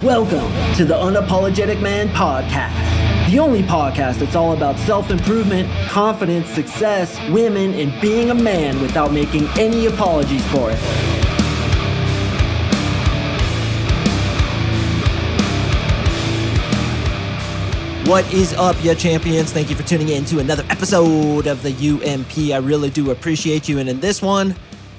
Welcome to the Unapologetic Man Podcast, the only podcast that's all about self-improvement, confidence, success, women, and being a man without making any apologies for it. What is up, ya champions? Thank you for tuning in to another episode of the UMP. I really do appreciate you. And in this one,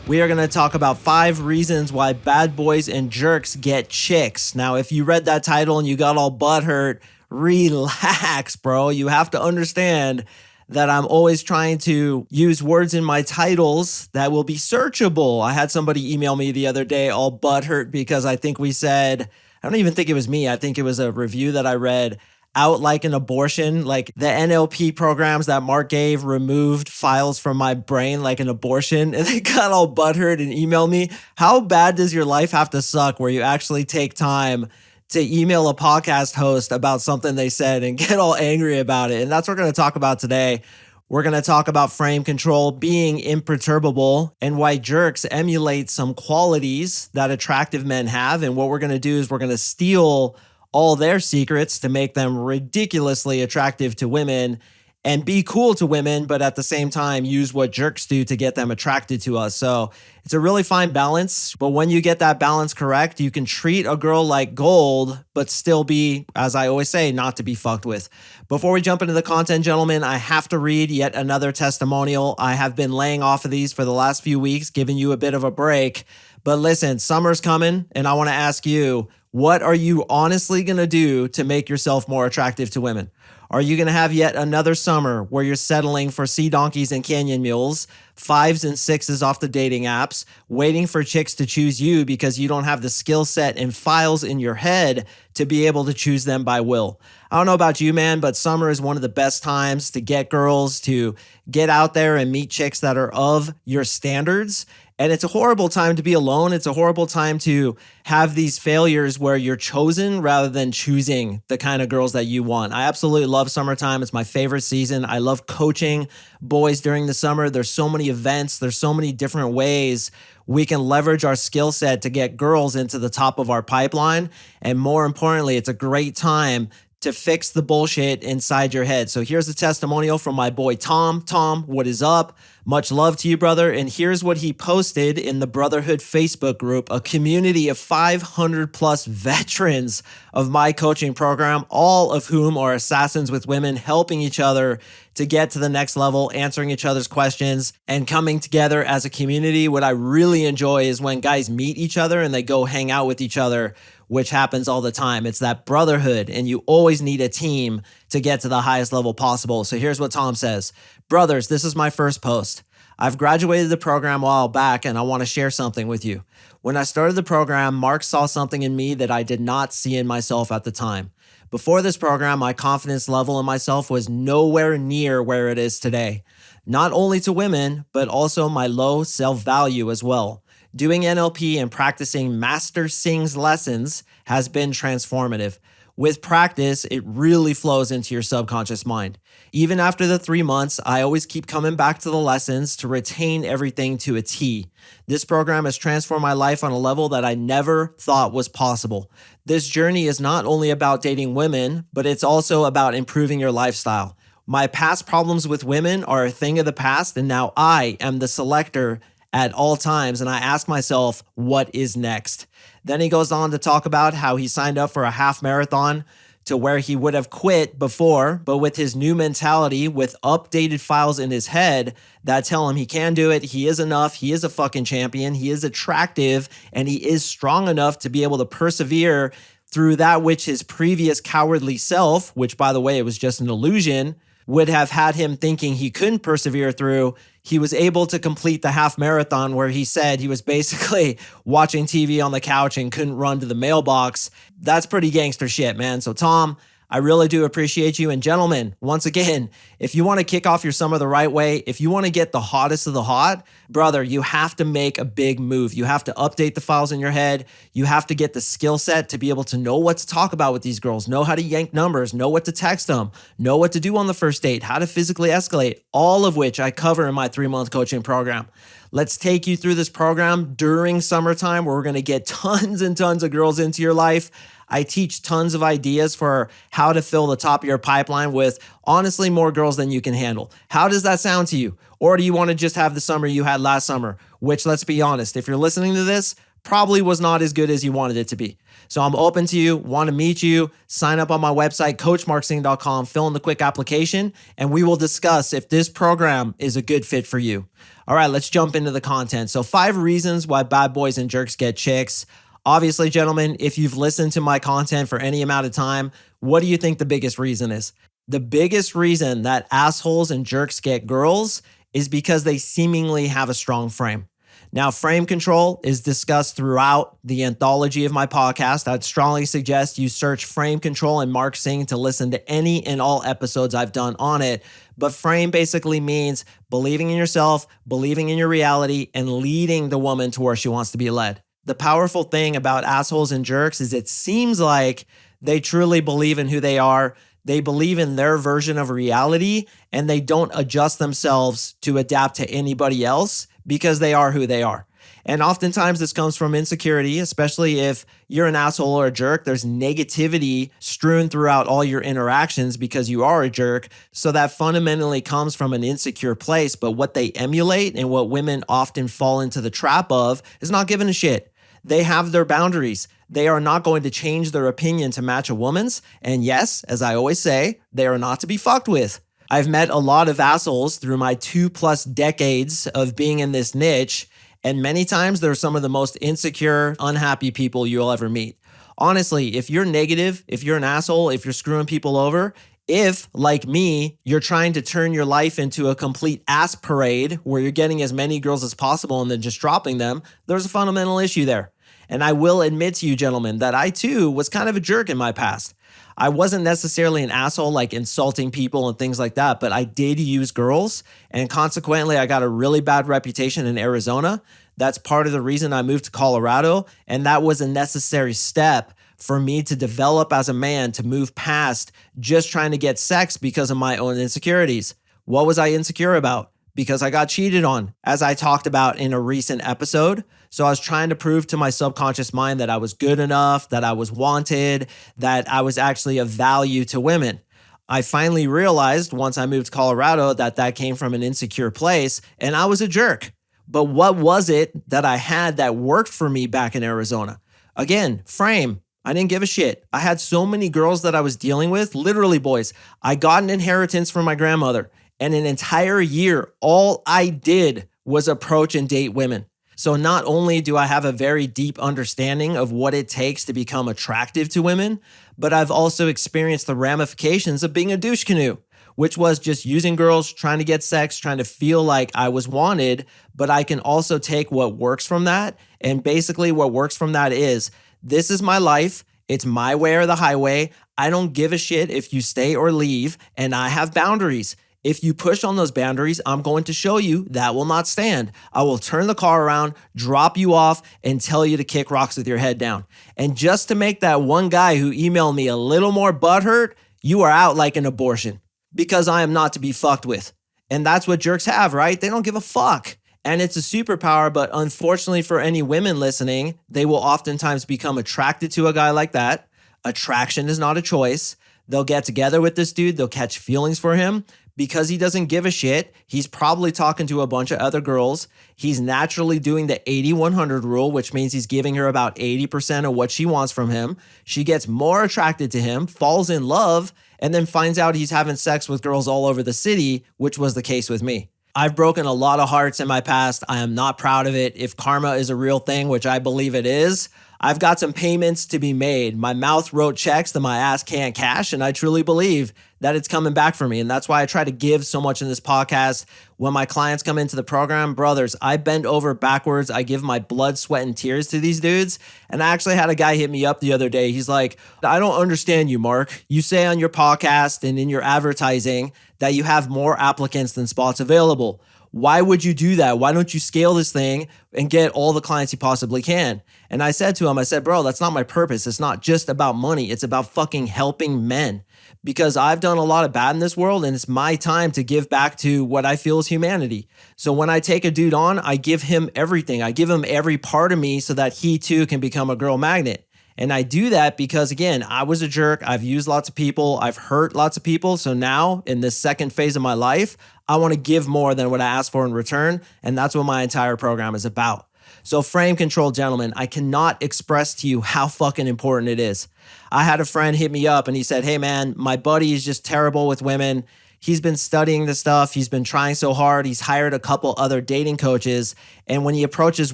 we are going to talk about 5 reasons why bad boys and jerks get chicks. Now, if you read that title and you got all butthurt, relax, bro. You have to understand that I'm always trying to use words in my titles that will be searchable. I had somebody email me the other day all butthurt because I think we said, I don't even think it was me. I think it was a review that I read, out like an abortion. Like the NLP programs that Mark gave removed files from my brain like an abortion, and they got all butthurt and emailed me. How bad does your life have to suck where you actually take time to email a podcast host about something they said and get all angry about it? And that's what we're going to talk about today. We're going to talk about frame control, being imperturbable, and why jerks emulate some qualities that attractive men have. And what we're going to do is we're going to steal all their secrets to make them ridiculously attractive to women and be cool to women, but at the same time, use what jerks do to get them attracted to us. So it's a really fine balance, but when you get that balance correct, you can treat a girl like gold, but still be, as I always say, not to be fucked with. Before we jump into the content, gentlemen, I have to read yet another testimonial. I have been laying off of these for the last few weeks, giving you a bit of a break. But listen, summer's coming, and I want to ask you, what are you honestly going to do to make yourself more attractive to women? Are you going to have yet another summer where you're settling for sea donkeys and canyon mules, 5s and 6s off the dating apps, waiting for chicks to choose you because you don't have the skill set and files in your head to be able to choose them by will? I don't know about you, man, but summer is one of the best times to get girls, to get out there and meet chicks that are of your standards. And it's a horrible time to be alone. It's a horrible time to have these failures where you're chosen rather than choosing the kind of girls that you want. I absolutely love summertime. It's my favorite season. I love coaching boys during the summer. There's so many events. There's so many different ways we can leverage our skill set to get girls into the top of our pipeline. And more importantly, it's a great time to fix the bullshit inside your head. So here's a testimonial from my boy Tom. Tom, what is up? Much love to you, brother. And here's what he posted in the Brotherhood Facebook group, a community of 500 plus veterans of my coaching program, all of whom are assassins with women, helping each other to get to the next level, answering each other's questions, and coming together as a community. What I really enjoy is when guys meet each other and they go hang out with each other, which happens all the time. It's that brotherhood, and you always need a team to get to the highest level possible. So here's what Tom says. Brothers, this is my first post. I've graduated the program a while back, and I want to share something with you. When I started the program, Mark saw something in me that I did not see in myself at the time. Before this program, my confidence level in myself was nowhere near where it is today. Not only to women, but also my low self-value as well. Doing NLP and practicing CoachMarkSing's lessons has been transformative. With practice, it really flows into your subconscious mind. Even after the 3 months, I always keep coming back to the lessons to retain everything to a T. This program has transformed my life on a level that I never thought was possible. This journey is not only about dating women, but it's also about improving your lifestyle. My past problems with women are a thing of the past, and now I am the selector at all times, and I ask myself, what is next? Then he goes on to talk about how he signed up for a half marathon to where he would have quit before, but with his new mentality, with updated files in his head that tell him he can do it, he is enough, he is a fucking champion, he is attractive, and he is strong enough to be able to persevere through that which his previous cowardly self, which by the way, it was just an illusion, would have had him thinking he couldn't persevere through. He was able to complete the half marathon where he said he was basically watching TV on the couch and couldn't run to the mailbox. That's pretty gangster shit, man. So Tom, I really do appreciate you. And gentlemen, once again, if you want to kick off your summer the right way, if you want to get the hottest of the hot, brother, you have to make a big move. You have to update the files in your head. You have to get the skill set to be able to know what to talk about with these girls, know how to yank numbers, know what to text them, know what to do on the first date, how to physically escalate, all of which I cover in my 3-month coaching program. Let's take you through this program during summertime where we're going to get tons and tons of girls into your life. I teach tons of ideas for how to fill the top of your pipeline with honestly more girls than you can handle. How does that sound to you? Or do you want to just have the summer you had last summer, which, let's be honest, if you're listening to this, probably was not as good as you wanted it to be. So I'm open to you, want to meet you, sign up on my website, CoachMarkSing.com, fill in the quick application, and we will discuss if this program is a good fit for you. All right, let's jump into the content. So 5 reasons why bad boys and jerks get chicks. Obviously, gentlemen, if you've listened to my content for any amount of time, what do you think the biggest reason is? The biggest reason that assholes and jerks get girls is because they seemingly have a strong frame. Now, frame control is discussed throughout the anthology of my podcast. I'd strongly suggest you search frame control and Mark Sing to listen to any and all episodes I've done on it. But frame basically means believing in yourself, believing in your reality, and leading the woman to where she wants to be led. The powerful thing about assholes and jerks is it seems like they truly believe in who they are. They believe in their version of reality, and they don't adjust themselves to adapt to anybody else because they are who they are. And oftentimes this comes from insecurity, especially if you're an asshole or a jerk. There's negativity strewn throughout all your interactions because you are a jerk. So that fundamentally comes from an insecure place. But what they emulate and what women often fall into the trap of is not giving a shit. They have their boundaries. They are not going to change their opinion to match a woman's. And yes, as I always say, they are not to be fucked with. I've met a lot of assholes through my 2+ decades of being in this niche, and many times they're some of the most insecure, unhappy people you'll ever meet. Honestly, if you're negative, if you're an asshole, if you're screwing people over, if, like me, you're trying to turn your life into a complete ass parade where you're getting as many girls as possible and then just dropping them, there's a fundamental issue there. And I will admit to you, gentlemen, that I too was kind of a jerk in my past. I wasn't necessarily an asshole like insulting people and things like that, but I did use girls, and consequently I got a really bad reputation in Arizona. That's part of the reason I moved to Colorado, and that was a necessary step for me to develop as a man, to move past just trying to get sex because of my own insecurities. What was I insecure about? Because I got cheated on, as I talked about in a recent episode. So I was trying to prove to my subconscious mind that I was good enough, that I was wanted, that I was actually of value to women. I finally realized once I moved to Colorado that that came from an insecure place, and I was a jerk. But what was it that I had that worked for me back in Arizona? Again, frame. I didn't give a shit. I had so many girls that I was dealing with, literally boys. I got an inheritance from my grandmother, and an entire year, all I did was approach and date women. So not only do I have a very deep understanding of what it takes to become attractive to women, but I've also experienced the ramifications of being a douche canoe, which was just using girls, trying to get sex, trying to feel like I was wanted. But I can also take what works from that. And basically what works from that is, this is my life. It's my way or the highway. I don't give a shit if you stay or leave, and I have boundaries. If you push on those boundaries, I'm going to show you that will not stand. I will turn the car around, drop you off, and tell you to kick rocks with your head down. And just to make that one guy who emailed me a little more butthurt, you are out like an abortion, because I am not to be fucked with. And that's what jerks have, right? They don't give a fuck. And it's a superpower, but unfortunately for any women listening, they will oftentimes become attracted to a guy like that. Attraction is not a choice. They'll get together with this dude. They'll catch feelings for him. Because he doesn't give a shit, he's probably talking to a bunch of other girls. He's naturally doing the 80-100 rule, which means he's giving her about 80% of what she wants from him. She gets more attracted to him, falls in love, and then finds out he's having sex with girls all over the city, which was the case with me. I've broken a lot of hearts in my past. I am not proud of it. If karma is a real thing, which I believe it is, I've got some payments to be made. My mouth wrote checks that my ass can't cash, and I truly believe that it's coming back for me. And that's why I try to give so much in this podcast. When my clients come into the program, brothers, I bend over backwards. I give my blood, sweat, and tears to these dudes. And I actually had a guy hit me up the other day. He's like, I don't understand you, Mark. You say on your podcast and in your advertising that you have more applicants than spots available. Why would you do that? Why don't you scale this thing and get all the clients you possibly can? And I said to him, bro, that's not my purpose. It's not just about money. It's about fucking helping men. because I've done a lot of bad in this world and it's my time to give back to what I feel is humanity. So when I take a dude on, I give him everything. I give him every part of me so that he too can become a girl magnet. And I do that because, again, I was a jerk. I've used lots of people. I've hurt lots of people. So now in this second phase of my life, I want to give more than what I asked for in return. And that's what my entire program is about. So frame control, gentlemen, I cannot express to you how fucking important it is. I had a friend hit me up and he said, hey man, my buddy is just terrible with women. He's been studying this stuff. He's been trying so hard. He's hired a couple other dating coaches. And when he approaches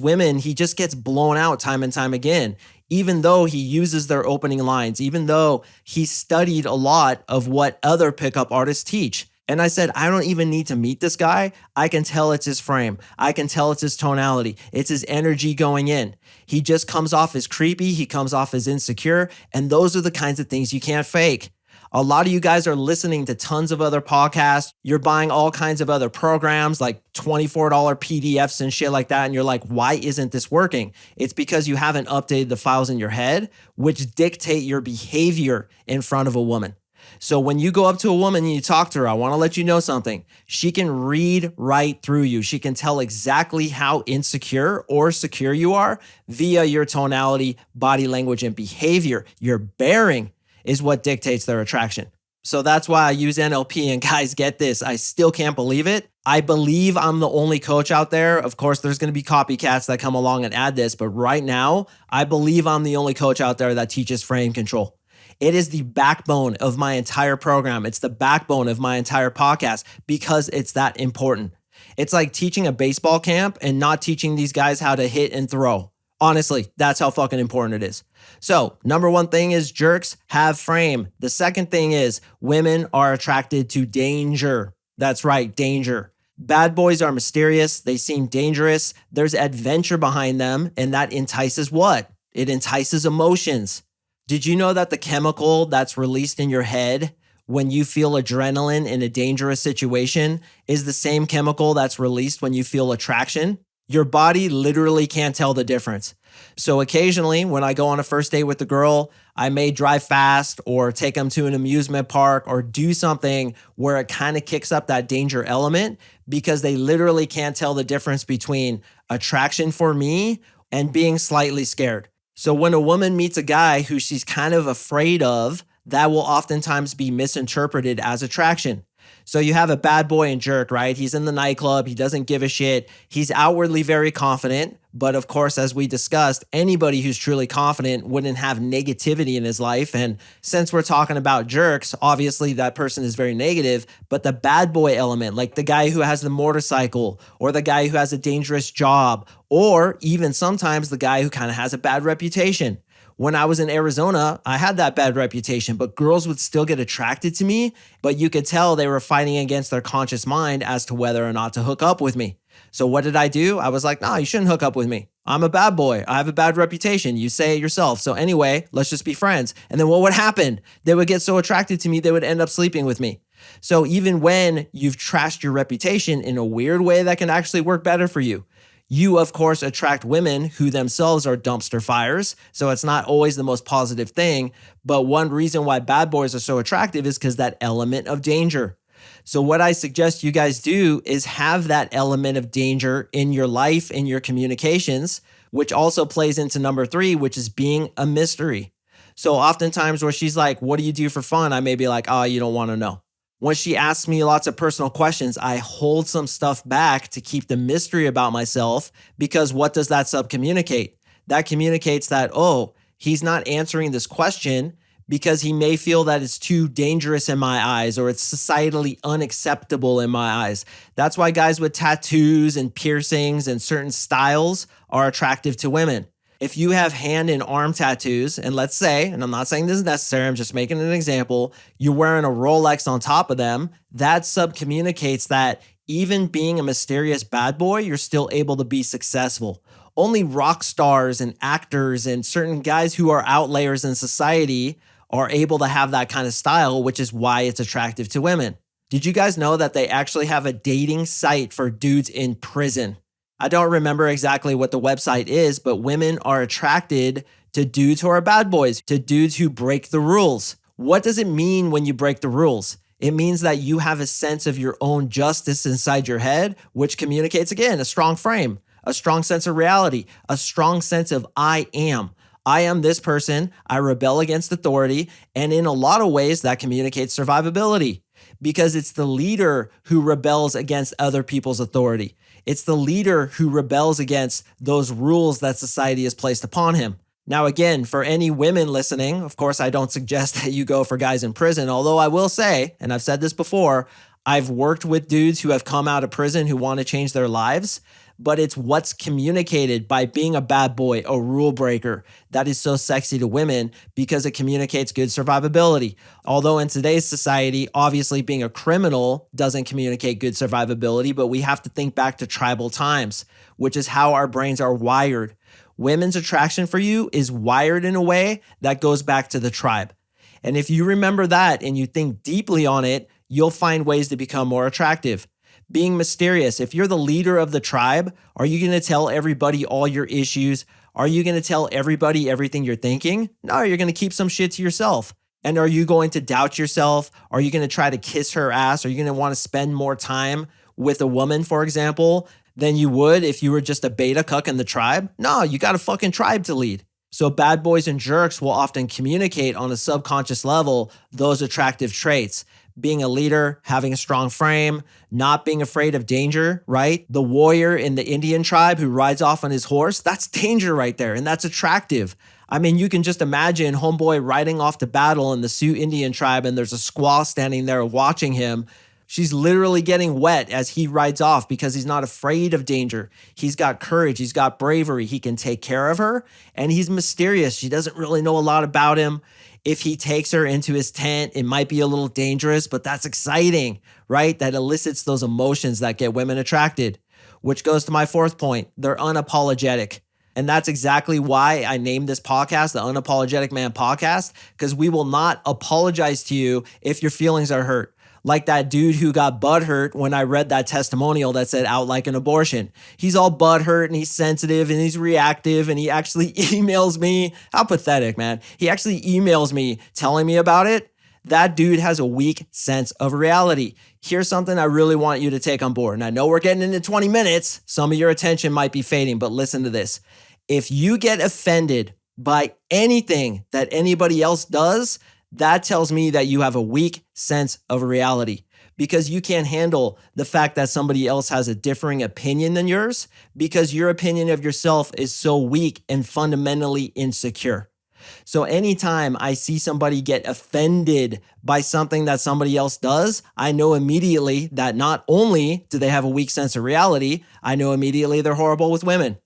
women, he just gets blown out time and time again. Even though he uses their opening lines, even though he studied a lot of what other pickup artists teach. And I said, I don't even need to meet this guy. I can tell it's his frame. I can tell it's his tonality. It's his energy going in. He just comes off as creepy. He comes off as insecure. And those are the kinds of things you can't fake. A lot of you guys are listening to tons of other podcasts. You're buying all kinds of other programs like $24 PDFs and shit like that. And you're like, why isn't this working? It's because you haven't updated the files in your head, which dictate your behavior in front of a woman. So when you go up to a woman and you talk to her, I want to let you know something. She can read right through you. She can tell exactly how insecure or secure you are via your tonality, body language, and behavior. Your bearing is what dictates their attraction. So that's why I use NLP. And guys, get this. I still can't believe it. I believe I'm the only coach out there. Of course, there's going to be copycats that come along and add this. But right now, I believe I'm the only coach out there that teaches frame control. It is the backbone of my entire program. It's the backbone of my entire podcast because it's that important. It's like teaching a baseball camp and not teaching these guys how to hit and throw. Honestly, that's how fucking important it is. So, number one thing is jerks have frame. The second thing is women are attracted to danger. That's right, danger. Bad boys are mysterious. They seem dangerous. There's adventure behind them, and that entices what? It entices emotions. Did you know that the chemical that's released in your head when you feel adrenaline in a dangerous situation is the same chemical that's released when you feel attraction? Your body literally can't tell the difference. So occasionally when I go on a first date with the girl, I may drive fast or take them to an amusement park or do something where it kind of kicks up that danger element because they literally can't tell the difference between attraction for me and being slightly scared. So when a woman meets a guy who she's kind of afraid of, that will oftentimes be misinterpreted as attraction. So you have a bad boy and jerk, right? He's in the nightclub. He doesn't give a shit. He's outwardly very confident. But of course, as we discussed, anybody who's truly confident wouldn't have negativity in his life. And since we're talking about jerks, obviously that person is very negative. But the bad boy element, like the guy who has the motorcycle or the guy who has a dangerous job, or even sometimes the guy who kind of has a bad reputation. When I was in Arizona, I had that bad reputation, but girls would still get attracted to me, but you could tell they were fighting against their conscious mind as to whether or not to hook up with me. So what did I do? I was like, no, you shouldn't hook up with me. I'm a bad boy. I have a bad reputation. You say it yourself. So anyway, let's just be friends. And then what would happen? They would get so attracted to me, they would end up sleeping with me. So even when you've trashed your reputation in a weird way, that can actually work better for you. You, of course, attract women who themselves are dumpster fires, so it's not always the most positive thing, but one reason why bad boys are so attractive is because that element of danger. So what I suggest you guys do is have that element of danger in your life, in your communications, which also plays into number 3, which is being a mystery. So oftentimes where she's like, what do you do for fun? I may be like, oh, you don't want to know. When she asks me lots of personal questions, I hold some stuff back to keep the mystery about myself because what does that communicate? That communicates that, oh, he's not answering this question because he may feel that it's too dangerous in my eyes or it's societally unacceptable in my eyes. That's why guys with tattoos and piercings and certain styles are attractive to women. If you have hand and arm tattoos, and let's say, and I'm not saying this is necessary, I'm just making an example, you're wearing a Rolex on top of them, that subcommunicates that even being a mysterious bad boy, you're still able to be successful. Only rock stars and actors and certain guys who are outliers in society are able to have that kind of style, which is why it's attractive to women. Did you guys know that they actually have a dating site for dudes in prison? I don't remember exactly what the website is, but women are attracted to dudes who are bad boys, to dudes who break the rules. What does it mean when you break the rules? It means that you have a sense of your own justice inside your head, which communicates, again, a strong frame, a strong sense of reality, a strong sense of I am. I am this person, I rebel against authority, and in a lot of ways that communicates survivability because it's the leader who rebels against other people's authority. It's the leader who rebels against those rules that society has placed upon him. Now, again, for any women listening, of course, I don't suggest that you go for guys in prison, although I will say, and I've said this before, I've worked with dudes who have come out of prison who want to change their lives, but it's what's communicated by being a bad boy, a rule breaker, that is so sexy to women because it communicates good survivability. Although in today's society, obviously being a criminal doesn't communicate good survivability, but we have to think back to tribal times, which is how our brains are wired. Women's attraction for you is wired in a way that goes back to the tribe. And if you remember that and you think deeply on it, you'll find ways to become more attractive. Being mysterious. If you're the leader of the tribe, are you going to tell everybody all your issues? Are you going to tell everybody everything you're thinking? No, you're going to keep some shit to yourself. And are you going to doubt yourself? Are you going to try to kiss her ass? Are you going to want to spend more time with a woman, for example, than you would if you were just a beta cuck in the tribe? No, you got a fucking tribe to lead. So bad boys and jerks will often communicate on a subconscious level those attractive traits. Being a leader, having a strong frame, not being afraid of danger, right? The warrior in the Indian tribe who rides off on his horse, that's danger right there, and that's attractive. I mean, you can just imagine homeboy riding off to battle in the Sioux Indian tribe and there's a squaw standing there watching him. She's literally getting wet as he rides off because he's not afraid of danger. He's got courage. He's got bravery. He can take care of her, and he's mysterious. She doesn't really know a lot about him. If he takes her into his tent, it might be a little dangerous, but that's exciting, right? That elicits those emotions that get women attracted, which goes to my fourth point. They're unapologetic. And that's exactly why I named this podcast the Unapologetic Man Podcast, because we will not apologize to you if your feelings are hurt. Like that dude who got butthurt when I read that testimonial that said out like an abortion. He's all butthurt and he's sensitive and he's reactive and he actually emails me. How pathetic, man. He actually emails me telling me about it. That dude has a weak sense of reality. Here's something I really want you to take on board. And I know we're getting into 20 minutes. Some of your attention might be fading, but listen to this. If you get offended by anything that anybody else does, that tells me that you have a weak sense of reality because you can't handle the fact that somebody else has a differing opinion than yours because your opinion of yourself is so weak and fundamentally insecure. So anytime I see somebody get offended by something that somebody else does, I know immediately that not only do they have a weak sense of reality, I know immediately they're horrible with women.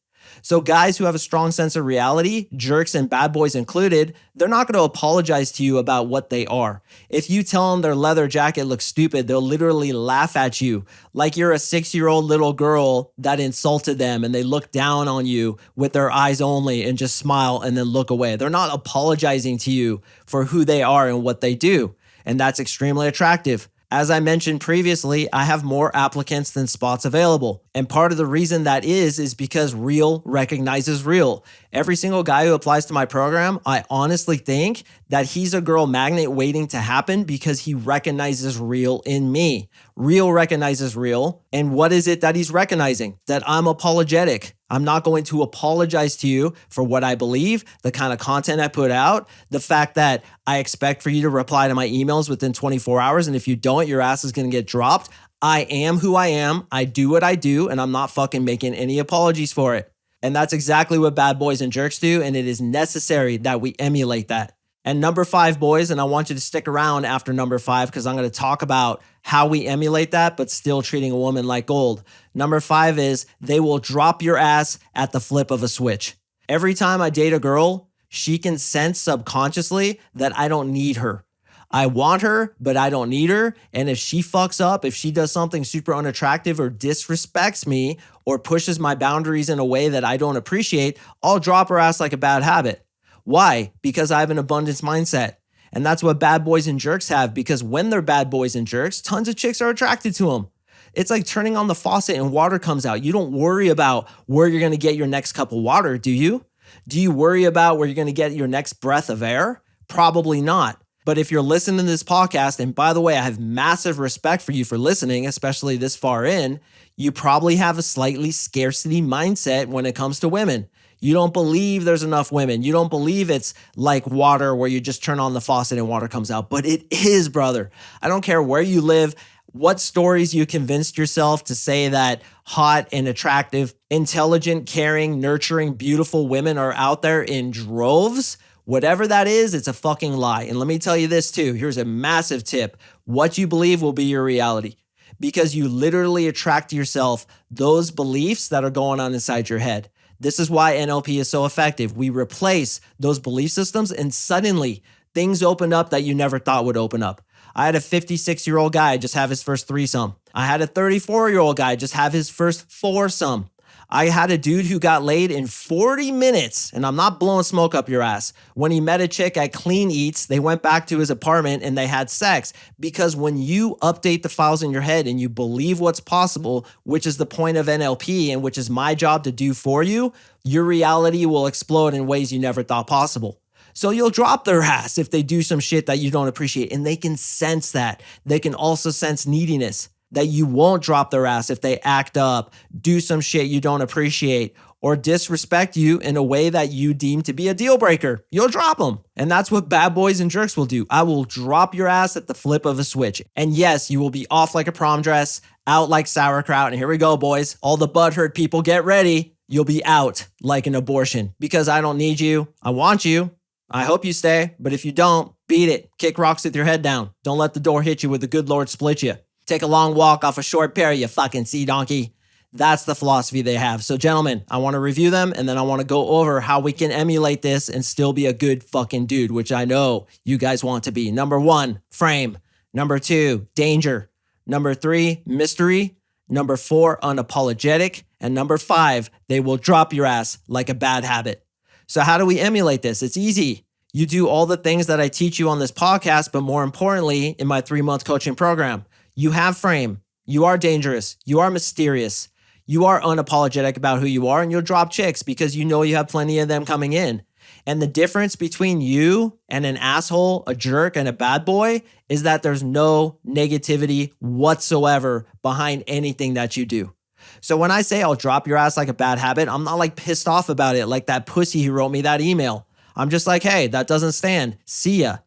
So guys who have a strong sense of reality, jerks and bad boys included, they're not going to apologize to you about what they are. If you tell them their leather jacket looks stupid, they'll literally laugh at you like you're a 6-year-old little girl that insulted them and they look down on you with their eyes only and just smile and then look away. They're not apologizing to you for who they are and what they do. And that's extremely attractive. As I mentioned previously, I have more applicants than spots available. And part of the reason that is because real recognizes real. Every single guy who applies to my program, I honestly think that he's a girl magnet waiting to happen because he recognizes real in me. Real recognizes real. And what is it that he's recognizing? That I'm apologetic. I'm not going to apologize to you for what I believe, the kind of content I put out, the fact that I expect for you to reply to my emails within 24 hours. And if you don't, your ass is going to get dropped. I am who I am. I do what I do, and I'm not fucking making any apologies for it. And that's exactly what bad boys and jerks do. And it is necessary that we emulate that. And number 5, boys, and I want you to stick around after number 5 because I'm going to talk about how we emulate that, but still treating a woman like gold. Number 5 is they will drop your ass at the flip of a switch. Every time I date a girl, she can sense subconsciously that I don't need her. I want her, but I don't need her. And if she fucks up, if she does something super unattractive or disrespects me or pushes my boundaries in a way that I don't appreciate, I'll drop her ass like a bad habit. Why? Because I have an abundance mindset. And that's what bad boys and jerks have, because when they're bad boys and jerks, tons of chicks are attracted to them. It's like turning on the faucet and water comes out. You don't worry about where you're going to get your next cup of water, do you? Do you worry about where you're going to get your next breath of air? Probably not. But if you're listening to this podcast, and by the way, I have massive respect for you for listening, especially this far in, you probably have a slightly scarcity mindset when it comes to women. You don't believe there's enough women. You don't believe it's like water where you just turn on the faucet and water comes out. But it is, brother. I don't care where you live, what stories you convinced yourself to say that hot and attractive, intelligent, caring, nurturing, beautiful women are out there in droves. Whatever that is, it's a fucking lie. And let me tell you this too. Here's a massive tip. What you believe will be your reality, because you literally attract to yourself those beliefs that are going on inside your head. This is why NLP is so effective. We replace those belief systems and suddenly things open up that you never thought would open up. I had a 56-year-old guy just have his first threesome. I had a 34-year-old guy just have his first foursome. I had a dude who got laid in 40 minutes, and I'm not blowing smoke up your ass. When he met a chick at Clean Eats, they went back to his apartment and they had sex. Because when you update the files in your head and you believe what's possible, which is the point of NLP and which is my job to do for you, your reality will explode in ways you never thought possible. So you'll drop their ass if they do some shit that you don't appreciate, and they can sense that. They can also sense neediness. That you won't drop their ass if they act up, do some shit you don't appreciate, or disrespect you in a way that you deem to be a deal breaker. You'll drop them. And that's what bad boys and jerks will do. I will drop your ass at the flip of a switch. And yes, you will be off like a prom dress, out like sauerkraut. And here we go, boys. All the butthurt people, get ready. You'll be out like an abortion because I don't need you. I want you. I hope you stay. But if you don't, beat it. Kick rocks with your head down. Don't let the door hit you with the good Lord split you. Take a long walk off a short pear, you fucking sea donkey. That's the philosophy they have. So gentlemen, I want to review them and then I want to go over how we can emulate this and still be a good fucking dude, which I know you guys want to be. Number 1, frame. Number 2, danger. Number 3, mystery. Number 4, unapologetic. And number 5, they will drop your ass like a bad habit. So how do we emulate this? It's easy. You do all the things that I teach you on this podcast, but more importantly, in my 3-month coaching program. You have frame. You are dangerous. You are mysterious. You are unapologetic about who you are, and you'll drop chicks because you know you have plenty of them coming in. And the difference between you and an asshole, a jerk, and a bad boy is that there's no negativity whatsoever behind anything that you do. So when I say I'll drop your ass like a bad habit, I'm not like pissed off about it like that pussy who wrote me that email. I'm just like, hey, that doesn't stand. See ya.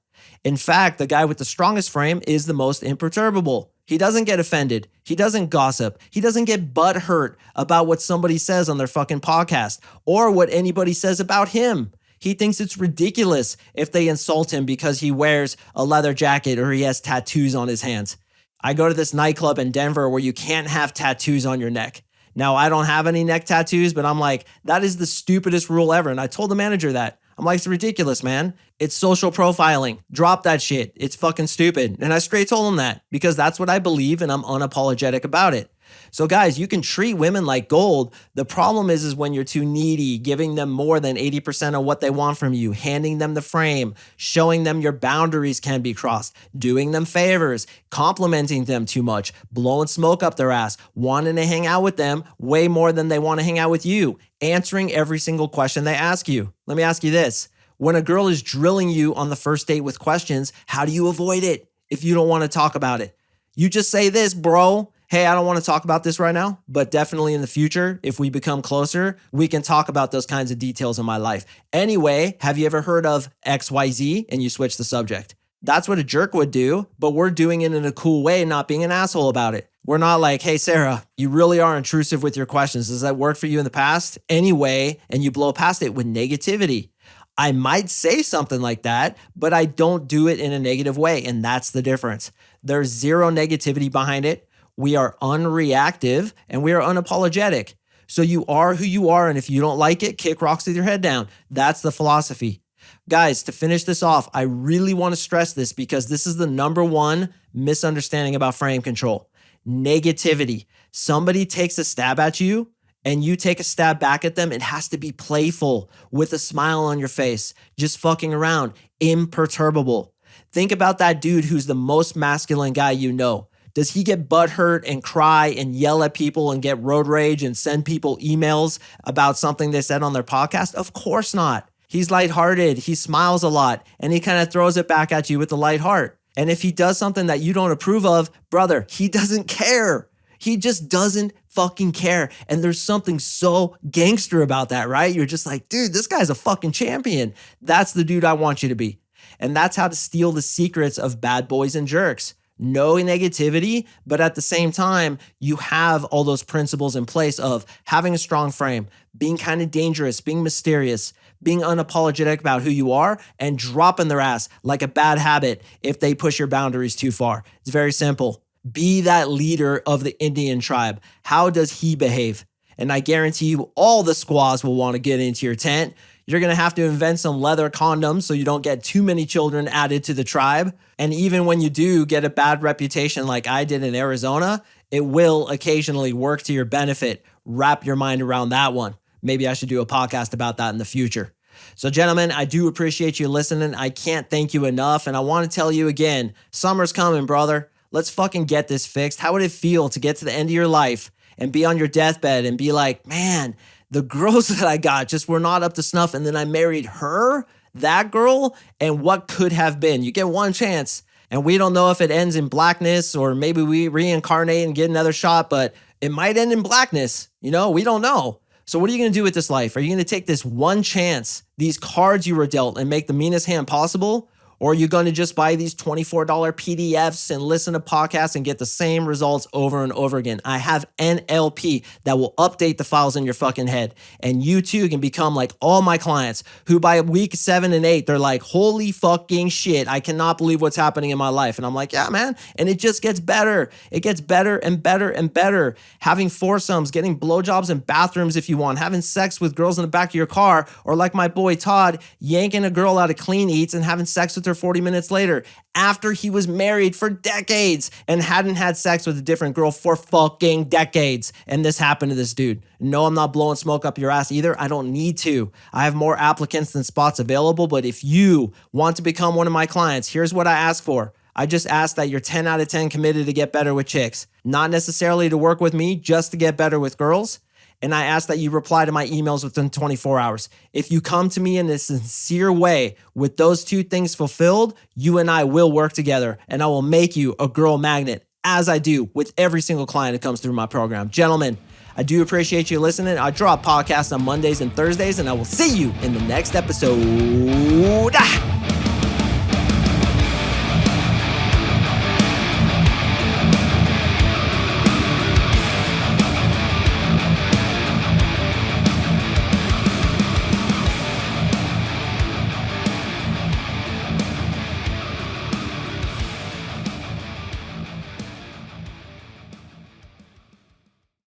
In fact, the guy with the strongest frame is the most imperturbable. He doesn't get offended. He doesn't gossip. He doesn't get butt hurt about what somebody says on their fucking podcast or what anybody says about him. He thinks it's ridiculous if they insult him because he wears a leather jacket or he has tattoos on his hands. I go to this nightclub in Denver where you can't have tattoos on your neck. Now, I don't have any neck tattoos, but I'm like, that is the stupidest rule ever. And I told the manager that. I'm like, it's ridiculous, man. It's social profiling. Drop that shit. It's fucking stupid. And I straight told him that because that's what I believe and I'm unapologetic about it. So guys, you can treat women like gold. The problem is when you're too needy, giving them more than 80% of what they want from you, handing them the frame, showing them your boundaries can be crossed, doing them favors, complimenting them too much, blowing smoke up their ass, wanting to hang out with them way more than they want to hang out with you, answering every single question they ask you. Let me ask you this. When a girl is drilling you on the first date with questions, how do you avoid it if you don't want to talk about it? You just say this, bro. Hey, I don't want to talk about this right now, but definitely in the future, if we become closer, we can talk about those kinds of details in my life. Anyway, have you ever heard of XYZ? And you switch the subject. That's what a jerk would do, but we're doing it in a cool way, not being an asshole about it. We're not like, hey, Sarah, you really are intrusive with your questions. Does that work for you in the past? Anyway, and you blow past it with negativity. I might say something like that, but I don't do it in a negative way. And that's the difference. There's zero negativity behind it. We are unreactive and we are unapologetic. So you are who you are. And if you don't like it, kick rocks with your head down. That's the philosophy. Guys, to finish this off, I really want to stress this because this is the number one misunderstanding about frame control. Negativity. Somebody takes a stab at you and you take a stab back at them. It has to be playful with a smile on your face, just fucking around, imperturbable. Think about that dude who's the most masculine guy you know. Does he get butthurt and cry and yell at people and get road rage and send people emails about something they said on their podcast? Of course not. He's lighthearted, he smiles a lot, and he kind of throws it back at you with a light heart. And if he does something that you don't approve of, brother, he doesn't care. He just doesn't fucking care. And there's something so gangster about that, right? You're just like, dude, this guy's a fucking champion. That's the dude I want you to be. And that's how to steal the secrets of bad boys and jerks. No negativity, but at the same time, you have all those principles in place of having a strong frame, being kind of dangerous, being mysterious, being unapologetic about who you are, and dropping their ass like a bad habit if they push your boundaries too far. It's very simple. Be that leader of the Indian tribe. How does he behave? And I guarantee you all the squaws will want to get into your tent. You're going to have to invent some leather condoms so you don't get too many children added to the tribe. And even when you do get a bad reputation like I did in Arizona, it will occasionally work to your benefit. Wrap your mind around that one. Maybe I should do a podcast about that in the future. So gentlemen, I do appreciate you listening. I can't thank you enough. And I want to tell you again, summer's coming, brother. Let's fucking get this fixed. How would it feel to get to the end of your life and be on your deathbed and be like, man, the girls that I got just were not up to snuff. And then I married her, that girl, and what could have been. You get one chance. And we don't know if it ends in blackness or maybe we reincarnate and get another shot, but it might end in blackness. You know, we don't know. So what are you going to do with this life? Are you going to take this one chance, these cards you were dealt, and make the meanest hand possible? Or are you going to just buy these $24 PDFs and listen to podcasts and get the same results over and over again? I have NLP that will update the files in your fucking head. And you too can become like all my clients who by week 7 and 8, they're like, holy fucking shit, I cannot believe what's happening in my life. And I'm like, yeah, man. And it just gets better. It gets better and better and better. Having foursomes, getting blowjobs in bathrooms if you want, having sex with girls in the back of your car, or like my boy Todd, yanking a girl out of Clean Eats and having sex with her 40 minutes later after he was married for decades and hadn't had sex with a different girl for fucking decades. And this happened to this dude. No, I'm not blowing smoke up your ass either. I don't need to. I have more applicants than spots available. But if you want to become one of my clients, here's what I ask for. I just ask that you're 10 out of 10 committed to get better with chicks. Not necessarily to work with me, just to get better with girls. And I ask that you reply to my emails within 24 hours. If you come to me in a sincere way with those two things fulfilled, you and I will work together and I will make you a girl magnet, as I do with every single client that comes through my program. Gentlemen, I do appreciate you listening. I drop podcasts on Mondays and Thursdays, and I will see you in the next episode.